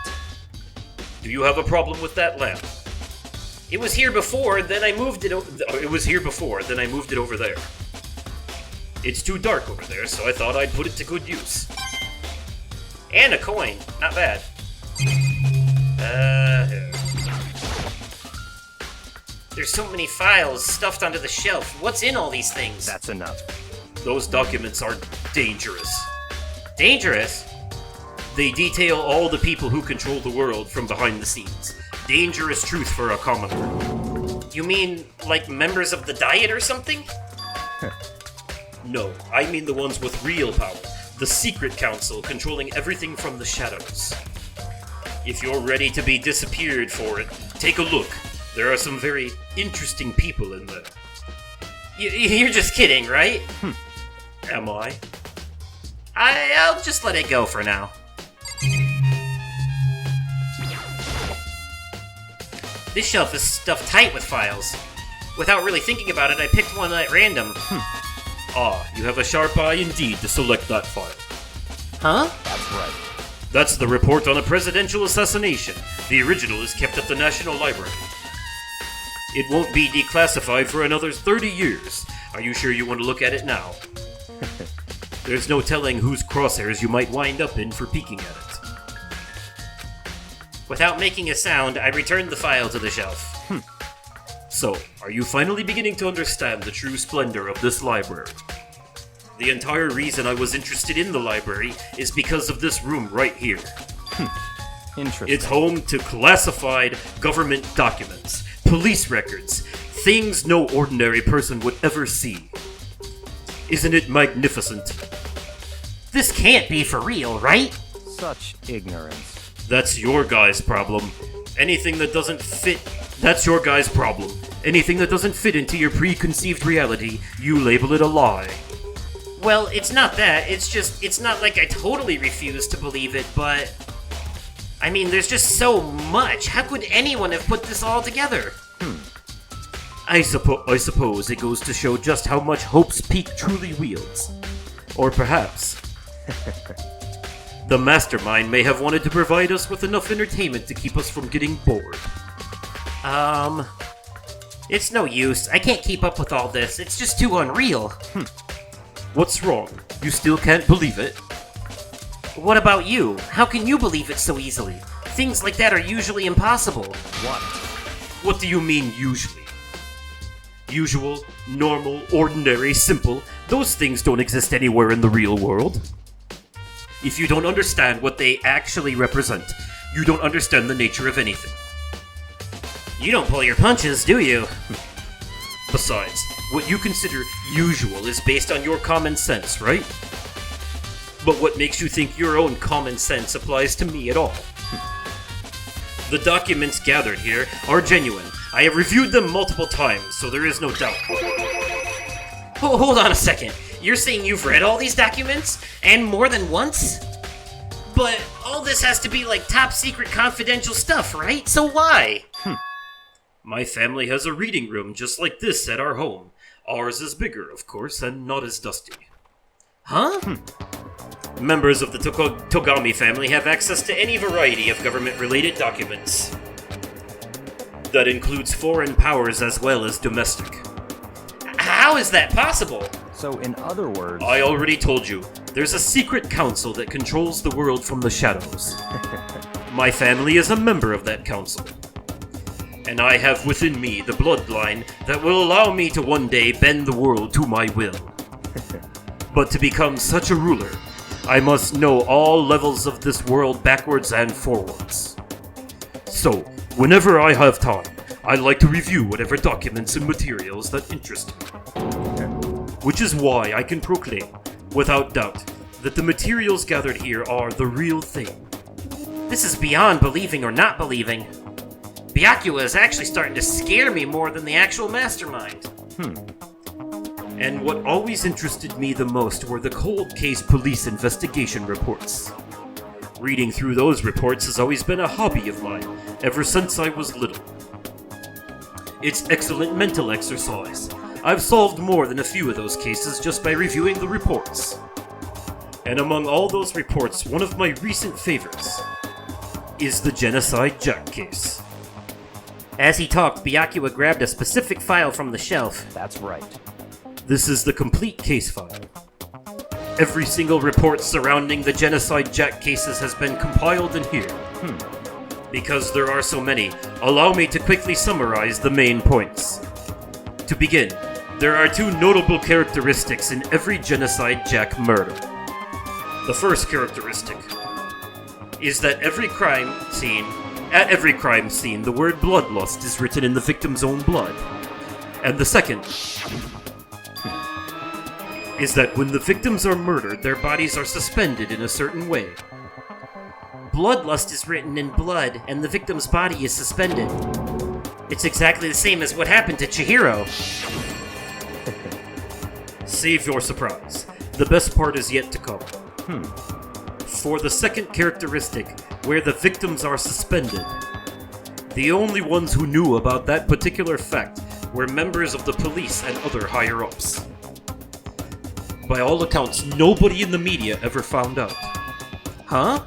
Do you have a problem with that lamp? It was here before, then I moved it It was here before, then I moved it over there. It's too dark over there, so I thought I'd put it to good use. And a coin. Not bad. There's so many files stuffed onto the shelf. What's in all these things? That's enough. Those documents are dangerous. Dangerous? They detail all the people who control the world from behind the scenes. Dangerous truth for a commoner. You mean, like members of the Diet or something? No, I mean the ones with real power. The Secret Council controlling everything from the shadows. If you're ready to be disappeared for it, take a look. There are some very interesting people in there. You're just kidding, right? Am I? I'll just let it go for now. This shelf is stuffed tight with files. Without really thinking about it, I picked one at random. Ah, you have a sharp eye indeed to select that file. Huh? That's right. That's the report on a presidential assassination. The original is kept at the National Library. It won't be declassified for another 30 years. Are you sure you want to look at it now? There's no telling whose crosshairs you might wind up in for peeking at it. Without making a sound, I returned the file to the shelf. So, are you finally beginning to understand the true splendor of this library? The entire reason I was interested in the library is because of this room right here. Interesting. It's home to classified government documents, police records, things no ordinary person would ever see. Isn't it magnificent? This can't be for real, right? Such ignorance. That's your guy's problem. Anything that doesn't fit, that's your guy's problem. Anything that doesn't fit into your preconceived reality, you label it a lie. Well, it's not that. It's just, it's not like I totally refuse to believe it, but... I mean, there's just so much. How could anyone have put this all together? I suppose it goes to show just how much Hope's Peak truly wields. Or perhaps the mastermind may have wanted to provide us with enough entertainment to keep us from getting bored. It's no use. I can't keep up with all this. It's just too unreal. What's wrong? You still can't believe it? What about you? How can you believe it so easily? Things like that are usually impossible. What? What do you mean, usually? Usual, normal, ordinary, simple, those things don't exist anywhere in the real world. If you don't understand what they actually represent, you don't understand the nature of anything. You don't pull your punches, do you? Besides, what you consider usual is based on your common sense, right? But what makes you think your own common sense applies to me at all? The documents gathered here are genuine. I have reviewed them multiple times, so there is no doubt. Hold on a second. You're saying you've read all these documents? And more than once? But all this has to be like top secret confidential stuff, right? So why? My family has a reading room just like this at our home. Ours is bigger, of course, and not as dusty. Huh? Members of the Togami family have access to any variety of government-related documents. That includes foreign powers as well as domestic. How is that possible? So, in other words... I already told you, there's a secret council that controls the world from the shadows. My family is a member of that council. And I have within me the bloodline that will allow me to one day bend the world to my will. But to become such a ruler, I must know all levels of this world backwards and forwards. So, whenever I have time, I like to review whatever documents and materials that interest me. Which is why I can proclaim, without doubt, that the materials gathered here are the real thing. This is beyond believing or not believing. Byakuya is actually starting to scare me more than the actual mastermind. And what always interested me the most were the cold case police investigation reports. Reading through those reports has always been a hobby of mine, ever since I was little. It's excellent mental exercise. I've solved more than a few of those cases just by reviewing the reports. And among all those reports, one of my recent favorites is the Genocide Jack case. As he talked, Byakuya grabbed a specific file from the shelf. That's right. This is the complete case file. Every single report surrounding the Genocide Jack cases has been compiled in here. Because there are so many, allow me to quickly summarize the main points. To begin, there are two notable characteristics in every Genocide Jack murder. The first characteristic is that at every crime scene, the word bloodlust is written in the victim's own blood. And the second is that when the victims are murdered, their bodies are suspended in a certain way. Bloodlust is written in blood, and the victim's body is suspended. It's exactly the same as what happened to Chihiro. Save your surprise. The best part is yet to come. For the second characteristic, where the victims are suspended, the only ones who knew about that particular fact were members of the police and other higher-ups. By all accounts, nobody in the media ever found out. Huh?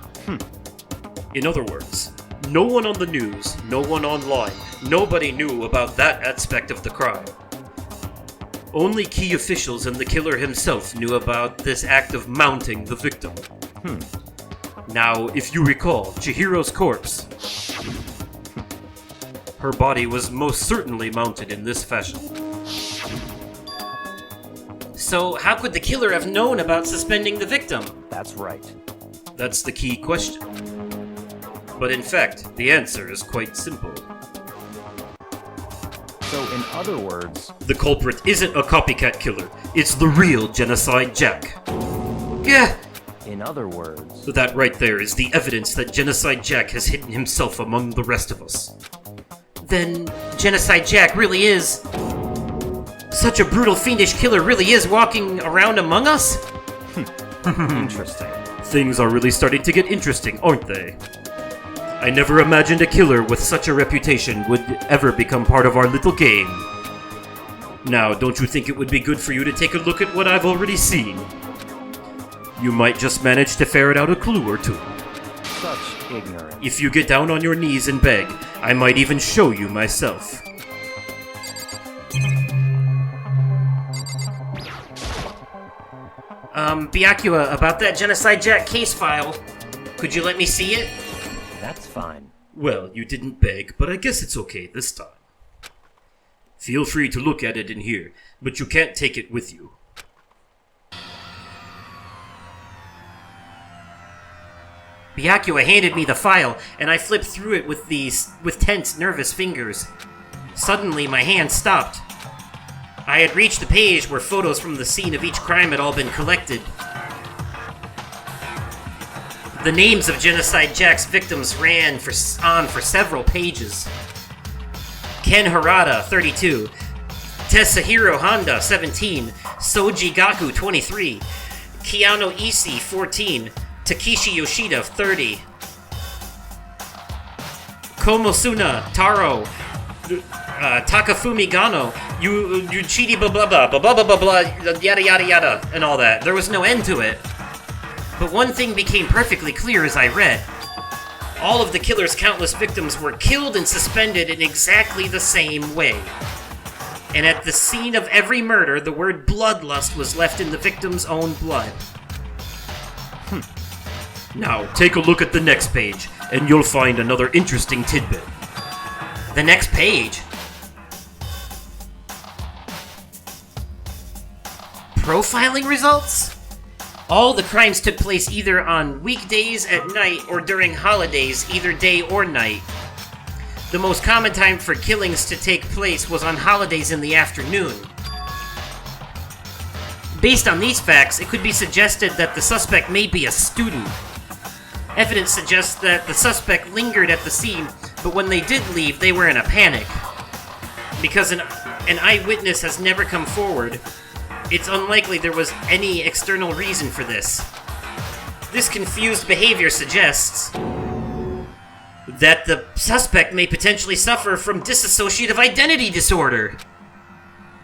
In other words, no one on the news, no one online, nobody knew about that aspect of the crime. Only key officials and the killer himself knew about this act of mounting the victim. Now, if you recall, Chihiro's corpse, her body was most certainly mounted in this fashion. So how could the killer have known about suspending the victim? That's right. That's the key question. But in fact, the answer is quite simple. So, in other words... The culprit isn't a copycat killer, it's the real Genocide Jack. Yeah! In other words... That right there is the evidence that Genocide Jack has hidden himself among the rest of us. Then Genocide Jack really is... Such a brutal, fiendish killer really is walking around among us? Interesting. Things are really starting to get interesting, aren't they? I never imagined a killer with such a reputation would ever become part of our little game. Now, don't you think it would be good for you to take a look at what I've already seen? You might just manage to ferret out a clue or two. Such ignorance. If you get down on your knees and beg, I might even show you myself. Byakuya, about that Genocide Jack case file, could you let me see it? That's fine. Well, you didn't beg, but I guess it's okay this time. Feel free to look at it in here, but you can't take it with you. Byakuya handed me the file, and I flipped through it with tense, nervous fingers. Suddenly, my hand stopped. I had reached the page where photos from the scene of each crime had all been collected. The names of Genocide Jack's victims ran on for several pages. Ken Harada, 32. Tesahiro Honda, 17. Soji Gaku, 23. Keanu Isi, 14. Takeshi Yoshida, 30. Komosuna Taro, Takafumi Gano, Yuchidi blah blah blah blah blah blah blah yada yada yada, and all that. There was no end to it. But one thing became perfectly clear as I read. All of the killer's countless victims were killed and suspended in exactly the same way. And at the scene of every murder, the word bloodlust was left in the victim's own blood. Now, take a look at the next page, and you'll find another interesting tidbit. The next page? Profiling results? All the crimes took place either on weekdays at night or during holidays, either day or night. The most common time for killings to take place was on holidays in the afternoon. Based on these facts, it could be suggested that the suspect may be a student. Evidence suggests that the suspect lingered at the scene, but when they did leave, they were in a panic. Because an eyewitness has never come forward, it's unlikely there was any external reason for this. This confused behavior suggests that the suspect may potentially suffer from dissociative identity disorder.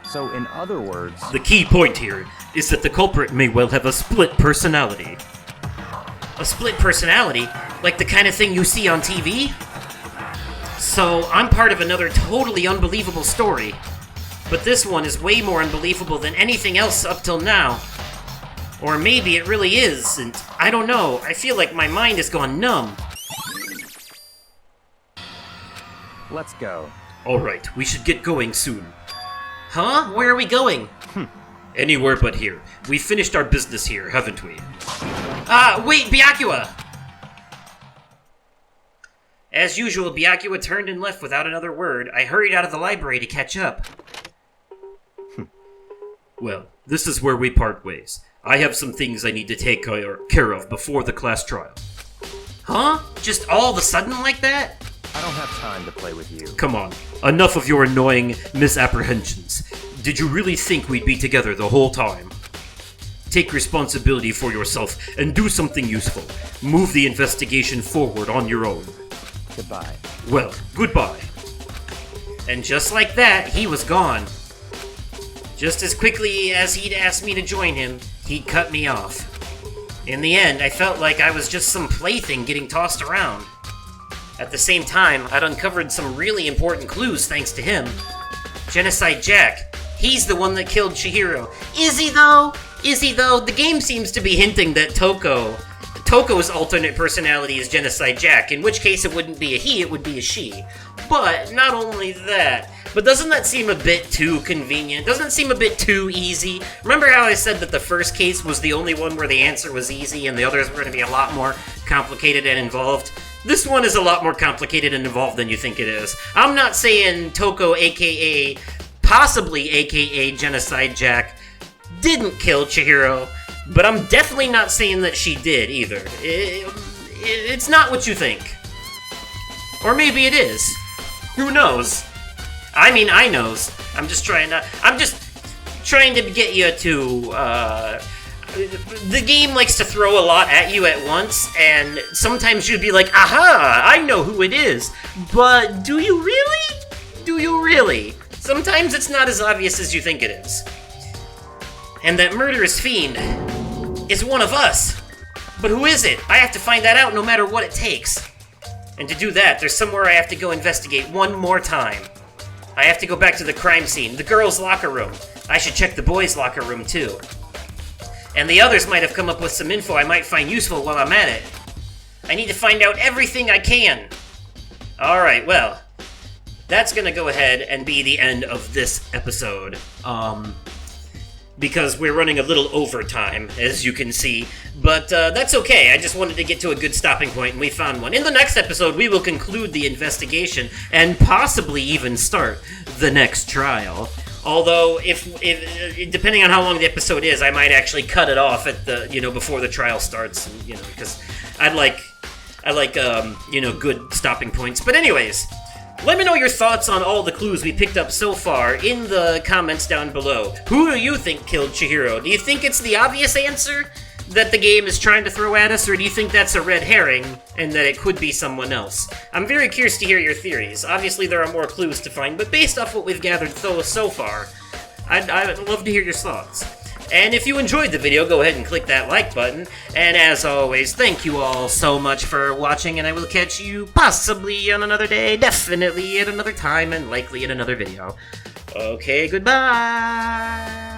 So, in other words, The key point here is that the culprit may well have a split personality. A split personality? Like the kind of thing you see on TV? So, I'm part of another totally unbelievable story. But this one is way more unbelievable than anything else up till now. Or maybe it really is, and I don't know. I feel like my mind has gone numb. let's go. Alright, we should get going soon. Huh? Where are we going? Anywhere but here. We finished our business here, haven't we? Wait, Byakuya! As usual, Byakuya turned and left without another word. I hurried out of the library to catch up. Well, this is where we part ways. I have some things I need to take care of before the class trial. Huh? Just all of a sudden like that? I don't have time to play with you. Come on, enough of your annoying misapprehensions. Did you really think we'd be together the whole time? Take responsibility for yourself and do something useful. Move the investigation forward on your own. Goodbye. Well, goodbye. And just like that, he was gone. Just as quickly as he'd asked me to join him, he'd cut me off. In the end, I felt like I was just some plaything getting tossed around. At the same time, I'd uncovered some really important clues thanks to him. Genocide Jack. He's the one that killed Chihiro. Is he though? Is he though? The game seems to be hinting that Toko's alternate personality is Genocide Jack, in which case it wouldn't be a he, it would be a she. But not only that, but doesn't that seem a bit too convenient? Doesn't it seem a bit too easy? Remember how I said that the first case was the only one where the answer was easy and the others were going to be a lot more complicated and involved? This one is a lot more complicated and involved than you think it is. I'm not saying Toko, aka, possibly aka Genocide Jack, didn't kill Chihiro, but I'm definitely not saying that she did either. It's not what you think. Or maybe it is. Who knows? I mean, I knows. I'm just trying to get you to the game likes to throw a lot at you at once, and sometimes you'd be like, aha, I know who it is. But do you really? Do you really? Sometimes it's not as obvious as you think it is. And that murderous fiend is one of us. But who is it? I have to find that out no matter what it takes. And to do that, there's somewhere I have to go investigate one more time. I have to go back to the crime scene, the girls' locker room. I should check the boys' locker room too. And the others might have come up with some info I might find useful while I'm at it. I need to find out everything I can. Alright, well, that's gonna go ahead and be the end of this episode. Because we're running a little overtime, as you can see. But that's okay, I just wanted to get to a good stopping point, and we found one. In the next episode, we will conclude the investigation, and possibly even start the next trial. Although, if depending on how long the episode is, I might actually cut it off at the, before the trial starts, and, because I like, good stopping points. But anyways, let me know your thoughts on all the clues we picked up so far in the comments down below. Who do you think killed Chihiro? Do you think it's the obvious answer that the game is trying to throw at us, or do you think that's a red herring and that it could be someone else? I'm very curious to hear your theories. Obviously, there are more clues to find, but based off what we've gathered so far, I'd love to hear your thoughts. And if you enjoyed the video, go ahead and click that like button. And as always, thank you all so much for watching, and I will catch you possibly on another day, definitely at another time, and likely in another video. Okay, goodbye!